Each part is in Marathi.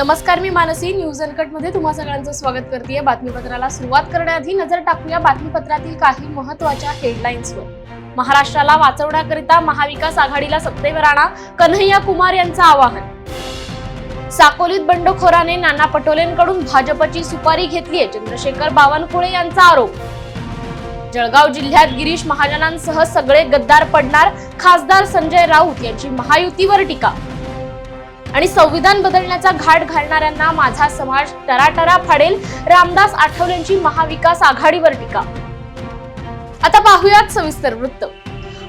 नमस्कार, मी मानसी. न्यूज अनकटमध्ये तुम्हा सगळ्यांचं स्वागत करते. बातमीपत्राला सुरुवात करण्याआधी नजर टाकूया बातमीपत्रातील काही महत्त्वाच्या हेडलाईन्सवर. महाराष्ट्राला वाचवण्याकरिता महाविकास आघाडीला सत्तेवर आणा, कन्हैया कुमार यांचं आवाहन. साकोलीत बंडखोराने नाना पटोलेंकडून भाजपची सुपारी घेतलीये, चंद्रशेखर बावनकुळे यांचा आरोप. जळगाव जिल्ह्यात गिरीश महाजनांसह सगळे गद्दार पडणार, खासदार संजय राऊत यांची महायुतीवर टीका. आणि संविधान बदलण्याचा घाट घालणाऱ्यांना माझा समाज टराटरा फाडेल, रामदास आठवलेंची महाविकास आघाडीवर टीका. आता पाहूयात सविस्तर वृत्त.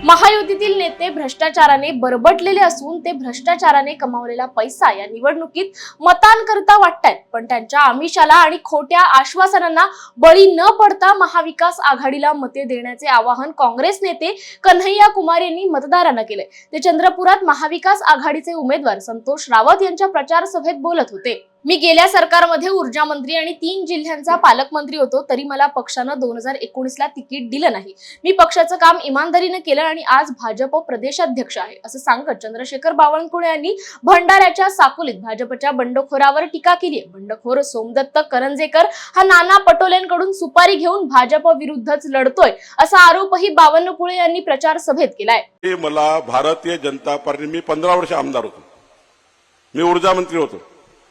महायुतीतील नेते भ्रष्टाचाराने बरबटलेले असून ते भ्रष्टाचाराने कमावलेला पैसा या निवडणुकीत मतांकरता वाटतायत, पण त्यांच्या आमिषाला आणि खोट्या आश्वासनांना बळी न पडता महाविकास आघाडीला मते देण्याचे आवाहन काँग्रेस नेते कन्हैया कुमार यांनी मतदारांना केले. ते चंद्रपुरात महाविकास आघाडीचे उमेदवार संतोष रावत यांच्या प्रचार सभेत बोलत होते. मी गेल्या सरकारमध्ये ऊर्जा मंत्री आणि 3 जिल्ह्यांचा पालकमंत्री होतो, तरी मला पक्षानं 2019 ला तिकीट दिलं नाही. मी पक्षाचं काम इमानदारीने केलं आणि आज भाजप प्रदेशाध्यक्ष आहे, असं सांगत चंद्रशेखर बावनकुळे यांनी भंडाऱ्याच्या साकोलीत भाजपच्या बंडखोरावर टीका केली आहे. बंडखोर सोमदत्त करंजेकर हा नाना पटोलेंकडून सुपारी घेऊन भाजप विरुद्धच लढतोय, असा आरोपही बावनकुळे यांनी प्रचार सभेत केलाय. मला भारतीय जनता पार्टी, मी 15 वर्ष आमदार होतो, मी ऊर्जा मंत्री होतो,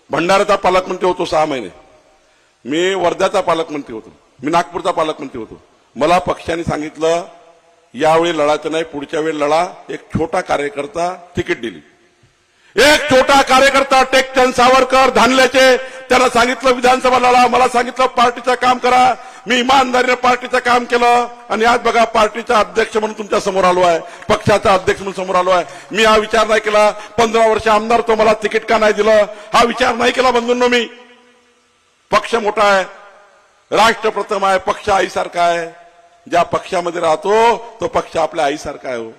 भंडाऱ्याचा पालकमंत्री होतो 6 महिने, मी वर्ध्याचा पालकमंत्री होतो, मी नागपूरचा पालकमंत्री होतो. मला पक्षाने सांगितलं यावेळी लढायचं नाही, पुढच्या वेळी लढा. एक छोटा कार्यकर्ता तिकीट दिली. एक छोटा कार्यकर्ता टेकचंद सावरकर धानल्याचे, त्याला सांगितलं विधानसभा लढा, मला सांगितलं पार्टीचं काम करा. मी इमानदारीने पार्टीचं काम केलं आणि आज बघा पार्टीचा अध्यक्ष म्हणून तुमच्या समोर आलो आहे, पक्षाचा अध्यक्ष म्हणून समोर आलो आहे. मी हा विचार नाही केला 15 वर्ष आमदार तो मला तिकीट का नाही दिलं, हा विचार नाही केला बंधूंनो. मी पक्ष मोठा आहे, राष्ट्र प्रथम आहे, पक्ष आईसारखा आहे. ज्या पक्षामध्ये राहतो तो पक्ष आपल्या आईसारखा आहे.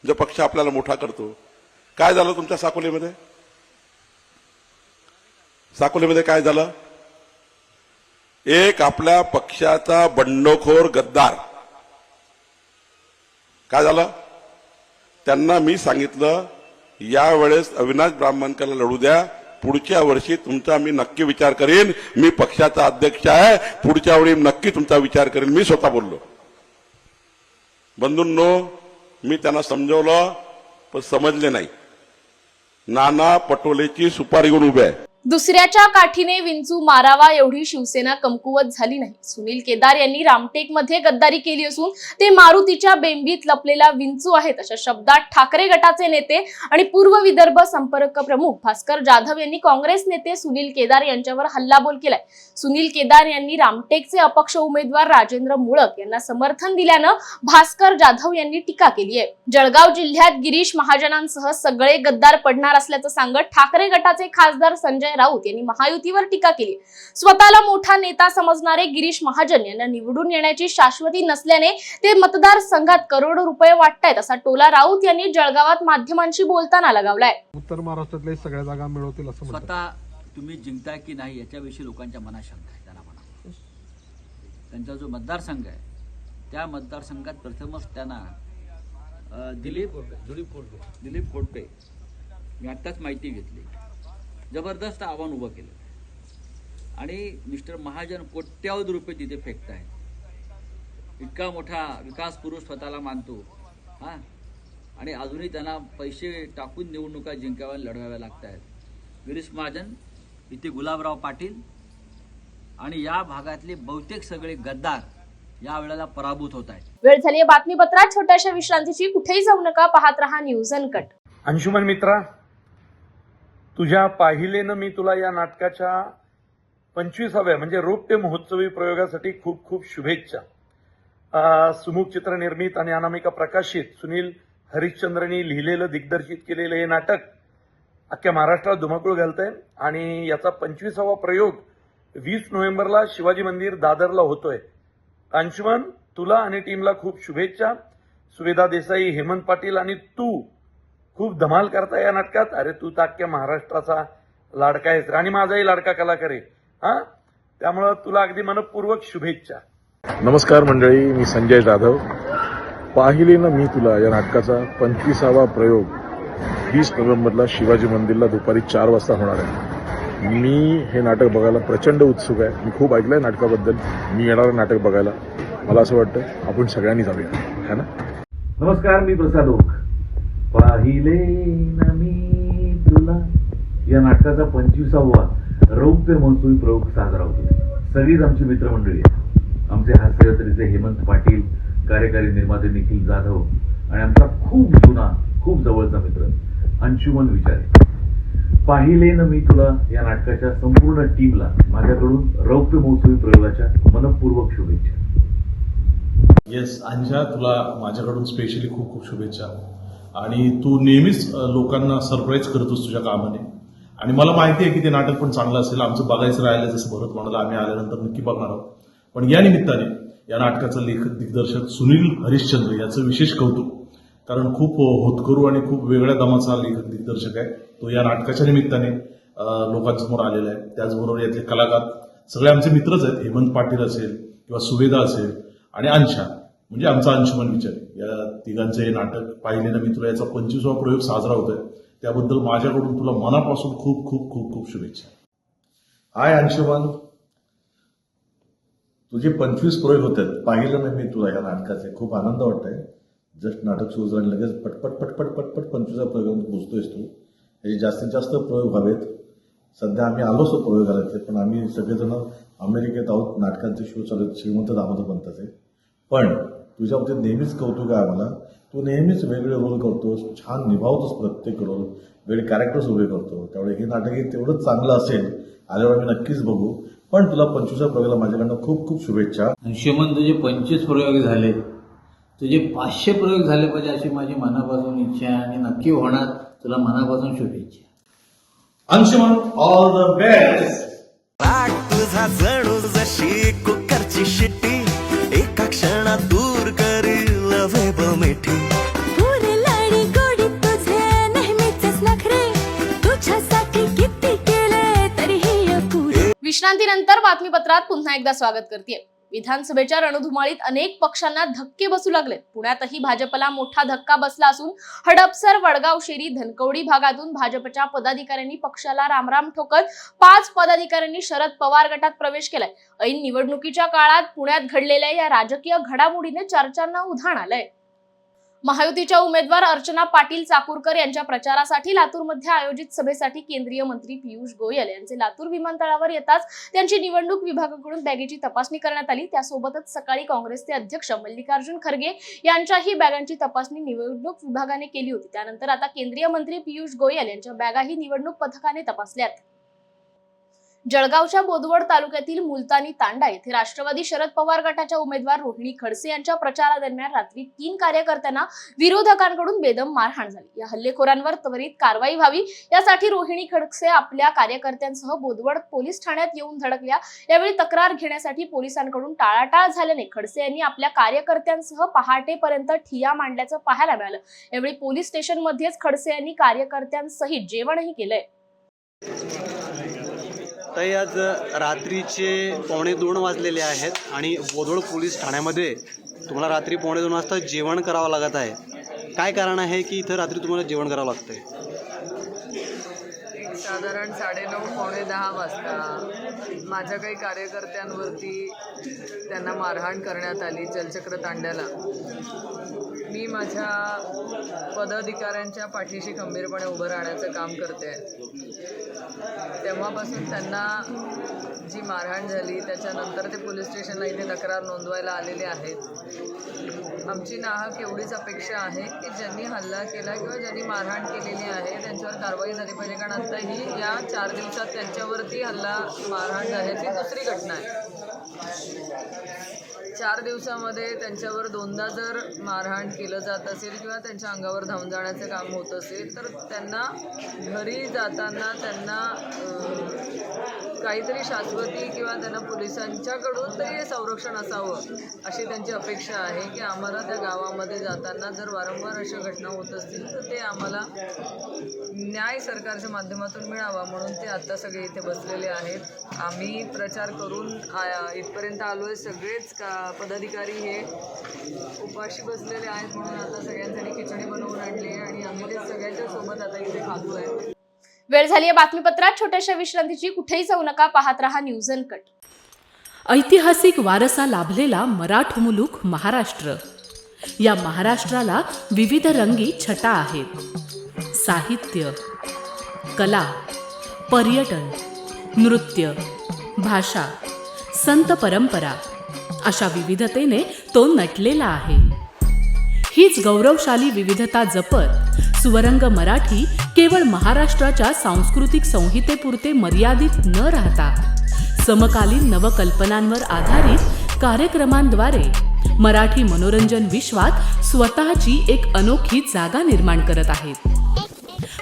जो पक्ष आपल्याला मोठा करतो. काय झालं तुमच्या साकोलीमध्ये? साकोलीमध्ये काय झालं? एक आपल्या पक्षाचा बंडखोर गद्दार. काय झालं? त्यांना मी सांगितलं यावेळेस अविनाश ब्राह्मणकरला लढू द्या, पुढच्या वर्षी तुमचा मी नक्की विचार करेन. मी पक्षाचा अध्यक्ष आहे, पुढच्या वेळी नक्की तुमचा विचार करेन. मी स्वतः बोललो. बंधूंनो, मी त्यांना समजवलं पण समजले नाही. नाना पटोलेची सुपारी घेऊन उभे आहे. दुसऱ्याच्या काठीने विंचू मारावा एवढी शिवसेना कमकुवत झाली नाही. सुनील केदार यांनी रामटेकमध्ये गद्दारी केली असून ते मारुतीच्या बेंबीत लपलेला विंचू आहेत, अशा शब्दात ठाकरे गटाचे नेते आणि पूर्व विदर्भ संपर्क प्रमुख भास्कर जाधव यांनी काँग्रेस नेते सुनील केदार यांच्यावर हल्लाबोल केलाय. सुनील केदार यांनी रामटेकचे अपक्ष उमेदवार राजेंद्र मुळक यांना समर्थन दिल्यानं भास्कर जाधव यांनी टीका केली आहे. जळगाव जिल्ह्यात गिरीश महाजनांसह सगळे गद्दार पडणार असल्याचं सांगत ठाकरे गटाचे खासदार संजय राऊत यांनी महायुतीवर टीका केली. स्वतःला मोठा नेता समजणारे गिरीश महाजन यांना निवडून येण्याची शाश्वती नसल्याने ते मतदारसंघात करोडो रुपये वाटतायत, असा टोला राऊत यांनी जळगावात माध्यमांशी बोलताना लगावलाय. उत्तर महाराष्ट्रातले सगळ्या जागा मिळवतील असं म्हणतात. स्वतः तुम्ही जिंकताय की नाही याच्याविषयी लोकांच्या मनात शंका आहे. त्यांना म्हणा त्यांचा जो मतदारसंघ आहे त्या मतदारसंघात प्रथमच त्यांना दिलीप खोडके मी आत्ताच माहिती घेतली, जबरदस्त आव्हान उभं केलं आणि मिस्टर महाजन कोट्यावधी रुपये तिथे फेकतायत. इतका मोठा विकास पुरुष स्वतःला मानतो हा, आणि अजूनही त्यांना पैसे टाकून निवडणुका जिंकाव्या लढवाव्या लागत आहेत. गिरीश महाजन, इथे गुलाबराव पाटील आणि या भागातले बहुतेक सगळे गद्दार या वेळेला पराभूत होत आहेत. वेळ झाली आहे बातमीपत्रात छोट्याशा विश्रांतीची. कुठेही जाऊ नका, पाहत रहा न्यूज अनकट. अंशुमन मित्रा, तुझ्या पाहिलेनं मी तुला या नाटकाच्या 25व्या म्हणजे रौप्य महोत्सवी प्रयोगासाठी खूप खूप शुभेच्छा. सुमुख चित्रनिर्मित आणि अनामिका प्रकाशित सुनील हरिश्चंद्रनी लिहिलेलं दिग्दर्शित केलेलं हे नाटक अख्ख्या महाराष्ट्रात धुमाकूळ घालतंय आणि याचा 25वा प्रयोग 20 नोव्हेंबरला शिवाजी मंदिर दादरला होतोय. अंशुमन, तुला आणि टीमला खूप शुभेच्छा. सुवेदा देसाई, हेमंत पाटील आणि तू खूप धमाल करता या नाटकात. अरे तू तर अख्ख्या महाराष्ट्राचा लाडका आहेस आणि माझाही लाडका कलाकार आहे हा, त्यामुळं तुला अगदी मनपूर्वक शुभेच्छा. नमस्कार मंडळी, मी संजय जाधव. पाहिले ना मी तुला या नाटकाचा 25वा प्रयोग 20 नोव्हेंबरला शिवाजी मंदिरला दुपारी 4 वाजता होणार आहे. मी हे नाटक बघायला प्रचंड उत्सुक आहे. मी खूप ऐकलं आहे नाटकाबद्दल. मी येणारं नाटक बघायला. मला असं वाटतं आपण सगळ्यांनी जाऊया, है ना. नमस्कार, मी प्रसाद ओक. पाहिले ना मी तुला या नाटकाचा 25वा रौप्य महोत्सवी प्रयोग साजरा होतो. सगळीच आमची मित्रमंडळी आहे. आमचे हास्यजत्रेचे हेमंत पाटील, कार्यकारी निर्माते निखिल जाधव आणि आमचा खूप जुना, खूप जवळचा मित्र अंशुमन विचारे. पाहिले ना मी तुला या नाटकाच्या संपूर्ण टीमला माझ्याकडून रौप्य महोत्सवी प्रयोगाच्या मनपूर्वक शुभेच्छा. येस अंजा, तुला माझ्याकडून स्पेशली खूप खूप शुभेच्छा. आणि तू नेहमीच लोकांना सरप्राईज करतोस तुझ्या कामाने. आणि मला माहिती आहे की ते नाटक पण चांगलं असेल. आमचं बघायचं राहिलं, जसं भरत म्हणाला, आम्ही आल्यानंतर नक्की बघणार आहोत. पण या निमित्ताने या नाटकाचा लेखक दिग्दर्शक सुनील हरिश्चंद्र याचं विशेष कौतुक. कारण खूप होतकरू आणि खूप वेगळ्या दमाचा लेखक दिग्दर्शक आहे. तो या नाटकाच्या निमित्ताने लोकांसमोर आलेला आहे. त्याचबरोबर यातले कलाकार सगळे आमचे मित्रच आहेत. हेमंत पाटील असेल किंवा सुवेदा असेल आणि अंशा, म्हणजे आमचा अंशुमन विचारे. या तिघांचं हे नाटक पाहिले ना मी तुला याचा 25वा प्रयोग साजरा होतोय. त्याबद्दल माझ्याकडून तुला मनापासून खूप खूप खूप खूप शुभेच्छा. हाय अंशुमन, तुझे 25 प्रयोग होत आहेत. पाहिलं ना मी तुला या नाटकाचे. खूप आनंद वाटतोय. जस्ट नाटक सुरू झालं लगेच पटपट पटपट पटपट 25व्या प्रयोगामध्ये पोहोचतोयस तू. हे जास्तीत जास्त प्रयोग व्हावेत. सध्या आम्ही आलो असतो प्रयोगाला ते, पण आम्ही सगळेजण अमेरिकेत आहोत. नाटकांचे शो चालू आहेत. श्रीमंत दामोदर पंताचे. पण तुझ्या बाबतीत नेहमीच कौतुक आहे आम्हाला. तू नेहमीच वेगळे रोल करतोस, छान निभावतोस प्रत्येक रोल, वेगळे कॅरेक्टर्स उभे करतो. त्यामुळे हे नाटकही तेवढंच चांगलं असेल. आल्यावर आम्ही नक्कीच बघू. पण तुला 25व्या प्रयोगाला माझ्याकडनं खूप खूप शुभेच्छा. अंशुमन, तुझे 25 प्रयोग झाले, तुझे 500 प्रयोग झाले पाहिजे अशी माझी मनापासून इच्छा आहे आणि नक्की होणार. तुला मनापासून शुभेच्छा. Anshuman, all the best. तुझा जणू जशी कुकरची शिट्टी, एका क्षणात दूर करील वेब मिठी. लाडी गोडी तुझे नेहमीच नखरे, तुझ्यासाठी किती केले तरीही अपुरे. विश्रांतीनंतर बातमीपत्रात पुन्हा एकदा स्वागत करते. विधानसभेच्या रणधुमाळीत अनेक पक्षांना धक्के बसू लागलेत. पुण्यातही भाजपला मोठा धक्का बसला असून हडपसर, वडगाव शेरी, धनकवडी भागातून भाजपच्या पदाधिकाऱ्यांनी पक्षाला रामराम ठोकत 5 पदाधिकाऱ्यांनी शरद पवार गटात प्रवेश केलाय. ऐन निवडणुकीच्या काळात पुण्यात घडलेल्या या राजकीय घडामोडीने चर्चांना उधाण आलंय. महायुतीच्या उमेदवार अर्चना पाटील चाकूरकर यांच्या प्रचारासाठी लातूरमध्ये आयोजित सभेसाठी केंद्रीय मंत्री पियुष गोयल यांचे लातूर विमानतळावर येताच त्यांची निवडणूक विभागाकडून बॅगेची तपासणी करण्यात आली. त्यासोबतच सकाळी काँग्रेसचे अध्यक्ष मल्लिकार्जुन खरगे यांच्याही बॅगांची तपासणी निवडणूक विभागाने केली होती. त्यानंतर आता केंद्रीय मंत्री पियुष गोयल यांच्या बॅगाही निवडणूक पथकाने तपासल्यात. जळगावच्या बोदवड तालुक्यातील मुलतानी तांडा येथे राष्ट्रवादी शरद पवार गटाच्या उमेदवार रोहिणी खडसे यांच्या प्रचारादरम्यान रात्री 3 कार्यकर्त्यांना विरोधकांकडून बेदम मारहाण झाली. या हल्लेखोरांवर त्वरित कारवाई व्हावी यासाठी रोहिणी खडसे आपल्या कार्यकर्त्यांसह बोदवड पोलीस ठाण्यात येऊन धडकल्या. यावेळी तक्रार घेण्यासाठी पोलिसांकडून टाळाटाळ झाल्याने खडसे यांनी आपल्या कार्यकर्त्यांसह पहाटेपर्यंत ठिय्या मांडल्याचं पाहायला मिळालं. यावेळी पोलीस स्टेशनमध्येच खडसे यांनी कार्यकर्त्यांसहित जेवणही केलंय. ताई, आज रात्रीचे 1:45 वाजलेले आहेत आणि बोदवड पोलीस ठाण्यामध्ये तुम्हाला रात्री 1:45 वाजता जेवण करावं लागत आहे. काय कारण आहे की इथं रात्री तुम्हाला जेवण करावं लागतंय? साधारण 9:30 पावणे 10 वाजता माझ्या काही कार्यकर्त्यांवरती त्यांना मारहाण करण्यात आली जलचक्र तांड्याला. मी माझ्या पदाधिकाऱ्यांच्या पाठीशी खंबीरपणे उभं राहण्याचं काम करते. तेव्हापासून त्यांना जी मारहाण झाली त्याच्यानंतर ते पोलीस स्टेशनला इथे तक्रार नोंदवायला आलेले आहेत. आमची नाहक एवढीच अपेक्षा आहे की ज्यांनी हल्ला केला किंवा ज्यांनी मारहाण केलेली आहे त्यांच्यावर कारवाई झाली पाहिजे. कारण आत्ताही या 4 दिवसात त्यांच्यावरती हल्ला मारहाण झाल्याची दुसरी घटना आहे. 4 दिवसामध्ये त्यांच्यावर 2दा जर मारहाण केलं जात असेल किंवा त्यांच्या अंगावर धावून जाण्याचं काम होत असेल तर त्यांना घरी जाताना त्यांना काहीतरी शाश्वती किंवा त्यांना पोलिसांच्याकडून तरी संरक्षण असावं अशी त्यांची अपेक्षा आहे की आम्हाला त्या गावामध्ये जाताना जर वारंवार अशा घटना होत असतील तर ते आम्हाला न्याय सरकारच्या माध्यमातून मिळावा म्हणून ते आत्ता सगळे इथे बसलेले आहेत. आम्ही प्रचार करून इथपर्यंत आलो आहे. सगळेच पदाधिकारी हे उपाशी बसलेले आहेत म्हणून आता सगळ्यांसाठी खिचडी बनवून आणली आहे आणि आम्ही ते सगळ्यांच्या सोबत आता इथे खातो आहे. वेळ झाली आहे बातमीपत्रात छोट्याशा विश्रांतीची. कुठेही जाऊ नका, पाहत रहा न्यूज अनकट. ऐतिहासिक वारसा लाभलेला मराठ मुलूक महाराष्ट्र. या महाराष्ट्राला विविध रंगी छटा आहेत. साहित्य, कला, पर्यटन, नृत्य, भाषा, संत परंपरा अशा विविधतेने तो नटलेला आहे. हीच गौरवशाली विविधता जपत सुवरंग मराठी केवळ महाराष्ट्राच्या सांस्कृतिक संहितेपुरते मर्यादित न राहता समकालीन नवकल्पनांवर आधारित कार्यक्रमांद्वारे मराठी मनोरंजन विश्वात स्वतःची एक अनोखी जागा निर्माण करत आहेत.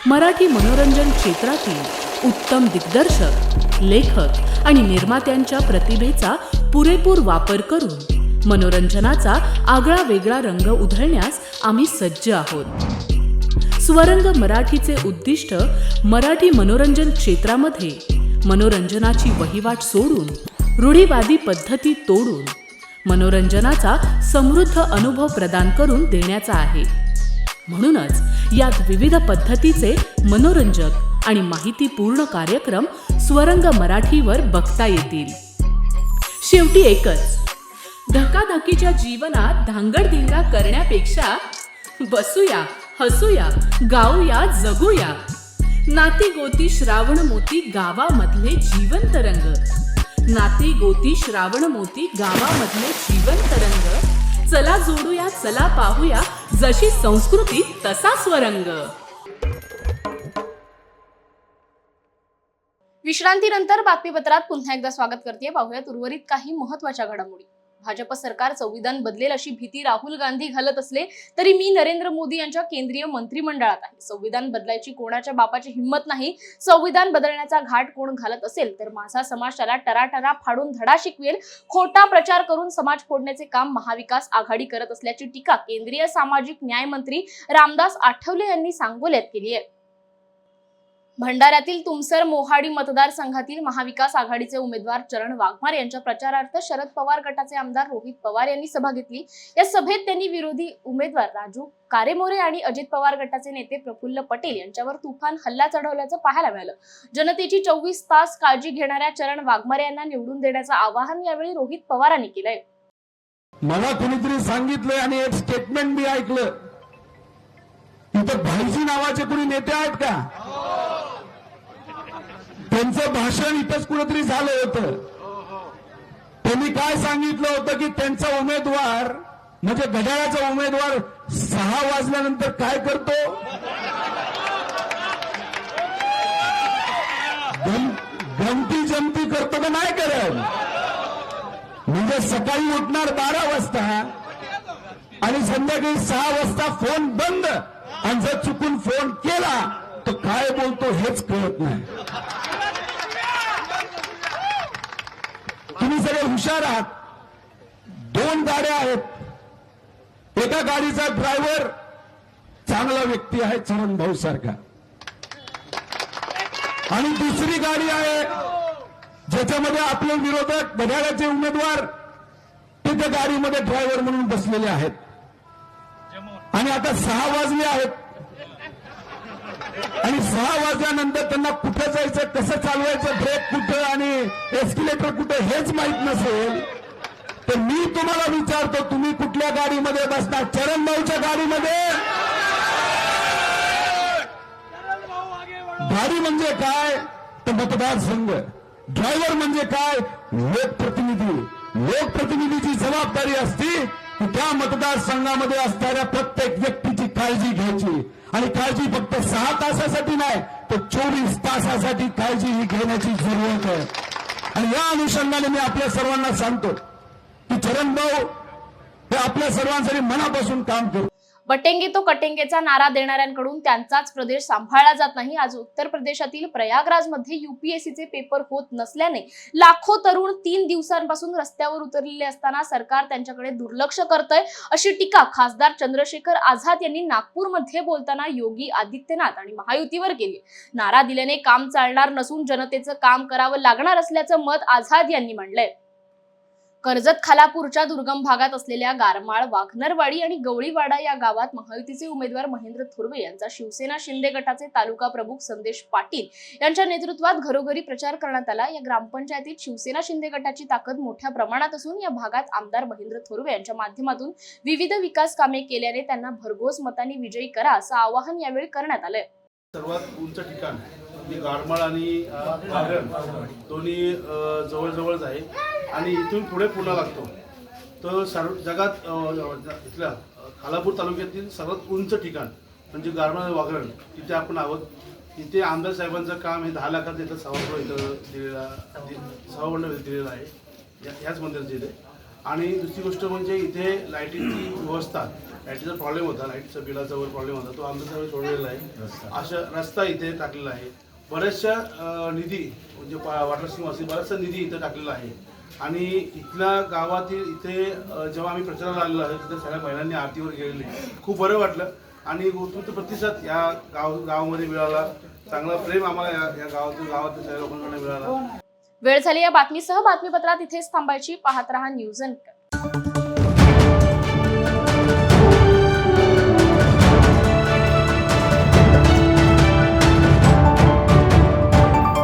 मराठी मनोरंजन क्षेत्रातील उत्तम दिग्दर्शक, लेखक आणि निर्मात्यांच्या प्रतिभेचा पुरेपूर वापर करून मनोरंजनाचा आगळा वेगळा रंग उधळण्यास आम्ही सज्ज आहोत. स्वरंग मराठीचे उद्दिष्ट मराठी मनोरंजन क्षेत्रामध्ये मनोरंजनाची वहिवाट सोडून, रूढीवादी पद्धती तोडून मनोरंजनाचा समृद्ध अनुभव प्रदान करून देण्याचा आहे. म्हणूनच यात विविध पद्धतीचे मनोरंजक आणि माहितीपूर्ण कार्यक्रम स्वरंग मराठीवर बघता येतील. शेवटी एकच, धकाधकीच्या जीवनात धांगडधिंगा करण्यापेक्षा बसूया, हसूया, गाऊया, जगूया. नाती गोती श्रावण मोती गावामधले जीवंत रंग. नाती गोती श्रावण मोती गावामधले जीवंत रंग. चला जोडूया, चला पाहूया, जशी संस्कृती तसा स्वरंग. विश्रांतीनंतर बातमीपत्रात पुन्हा एकदा स्वागत करते. पाहूयात उर्वरित काही महत्त्वाच्या घडामोडी. भाजप सरकार संविधान बदलेल अशी भीती राहुल गांधी घालत असले तरी मी नरेंद्र मोदी यांच्या केंद्रीय मंत्रिमंडळात आहे. संविधान बदलायची कोणाच्या बापाची हिंमत नाही. संविधान बदलण्याचा घाट कोण घालत असेल तर माझा समाज त्याला टराटरा फाडून धडा शिकवेल. खोटा प्रचार करून समाज फोडण्याचे काम महाविकास आघाडी करत असल्याची टीका केंद्रीय सामाजिक न्याय मंत्री रामदास आठवले यांनी सांगोल्यात केली आहे. भंडाऱ्यातील तुमसर मोहाडी मतदारसंघातील महाविकास आघाडीचे उमेदवार चरण वाघमारे यांच्या प्रचारार्थ शरद पवार गटाचे आमदार रोहित पवार यांनी सभा घेतली. या सभेत त्यांनी विरोधी उमेदवार राजू कारेमोरे आणि अजित पवार गटाचे नेते प्रफुल्ल पटेल यांच्यावर तुफान हल्ला चढवल्याचं पाहायला मिळालं. जनतेची 24 तास काळजी घेणाऱ्या चरण वाघमारे यांना निवडून देण्याचं आवाहन यावेळी रोहित पवारांनी केलंय. मला कोणीतरी सांगितलंय आणि एक स्टेटमेंट मी ऐकलं, इथं भाईजी नावाचे कोणी नेते आहेत का? त्यांचं भाषण इथंच कुठेतरी झालं होतं. त्यांनी काय सांगितलं होतं की त्यांचा उमेदवार म्हणजे घड्याळाचा उमेदवार 6 वाजल्यानंतर काय करतो? गमती जमती करतो का नाही करत? म्हणजे सकाळी उठणार 12 वाजता आणि संध्याकाळी 6 वाजता फोन बंद, आणि जर चुकून फोन केला तर काय बोलतो हेच कळत नाही. तुम्ही सगळे हुशार आहात. 2 गाड्या आहेत. एका गाडीचा ड्रायव्हर चांगला व्यक्ती आहे चरण भाऊ सारखा, आणि दुसरी गाडी आहे ज्याच्यामध्ये आपले विरोधक घड्याळाचे उमेदवार ते त्या गाडीमध्ये ड्रायव्हर म्हणून बसलेले आहेत. आणि आता 6 वाजले आहेत आणि 6 वाजल्यानंतर त्यांना कुठं जायचं, कसं चालवायचं, ब्रेक कुठं आणि एस्केलेटर कुठं हेच माहित नसेल तर मी तुम्हाला विचारतो, तुम्ही कुठल्या गाडीमध्ये बसणार? चरण भाऊच्या गाडीमध्ये? गाडी म्हणजे काय तर मतदारसंघ, ड्रायव्हर म्हणजे काय लोकप्रतिनिधी. लोकप्रतिनिधीची जबाबदारी असती की त्या मतदारसंघामध्ये असणाऱ्या प्रत्येक व्यक्तीची काळजी घ्यायची, आणि काळजी फक्त 6 तासासाठी नाही तर 24 तासासाठी काळजी ही घेण्याची जरूरत आहे. आणि या अनुषंगाने मी आपल्या सर्वांना सांगतो की चरण भाऊ हे आपल्या सर्वांसाठी मनापासून काम करतो. बटेंगे तो कटेंगेचा नारा देणाऱ्यांकडून त्यांचाच प्रदेश सांभाळला जात नाही. आज उत्तर प्रदेशातील प्रयागराजमध्ये UPSCचे पेपर होत नसल्याने लाखो तरुण 3 दिवसांपासून रस्त्यावर उतरलेले असताना सरकार त्यांच्याकडे दुर्लक्ष करतंय अशी टीका खासदार चंद्रशेखर आझाद यांनी नागपूरमध्ये बोलताना योगी आदित्यनाथ आणि महायुतीवर केली. नारा दिल्याने काम चालणार नसून जनतेचं काम करावं लागणार असल्याचं मत आझाद यांनी मांडलंय. कर्जत खालापूरच्या दुर्गम भागात असलेल्या गारमाळ, वाघनरवाडी आणि गवळीवाडा या गावात महायुतीचे उमेदवार महेंद्र थोरवे यांचा शिवसेना शिंदे गटाचे तालुका प्रमुख संदेश पाटील यांच्या नेतृत्वात घरोघरी प्रचार करण्यात आला। या ग्रामपंचायतीत शिवसेना शिंदे गटाची ताकद मोठ्या प्रमाणात असून या भागात आमदार महेंद्र थोरवे यांच्या माध्यमातून विविध विकास कामे केल्याने त्यांना भरघोस मतांनी विजयी करा असं आवाहन यावेळी करण्यात आलं। सर्वात उंच ठिकाण म्हणजे गारमाळ आणि वाघरण दोन्ही जवळजवळच आहे आणि इथून पुढे पुन्हा लागतो। तर सर्व जगात इथल्या खालापूर तालुक्यातील सर्वात उंच ठिकाण म्हणजे गारमाळ आणि वाघरण तिथे आपण आहोत। इथे आमदार साहेबांचं काम हे 10 लाखात इथं सभागृह इथं सभामंडळ दिलेलं आहे ह्याच मंदिराच्या इथे। आणि दुसरी गोष्ट म्हणजे इथे लाईटीची व्यवस्था, लाईटीचा प्रॉब्लेम होता, लाईटचा बिलाचा वगैरे प्रॉब्लेम होता, तो आमदार साहेब सोडलेला आहे। अशा रस्ता इथे टाकलेला आहे, बऱ्याचशा निधी म्हणजे वॉटर स्कीम असेल बराचसा निधी इथं टाकलेला आहे। आणि इथल्या गावातील इथे जेव्हा आम्ही प्रचाराला आलेलो आहे तिथे सगळ्या महिलांनी आरतीवर गेलेली, खूप बरं वाटलं आणि उत्कृष्ट प्रतिसाद या गावामध्ये मिळाला। चांगला प्रेम आम्हाला या गावातील सगळ्या लोकांकडून मिळाला। वेळ झाली या बातमीसह बातमीपत्रात इथेच थांबायची। पाहत रहा न्यूज अनकट।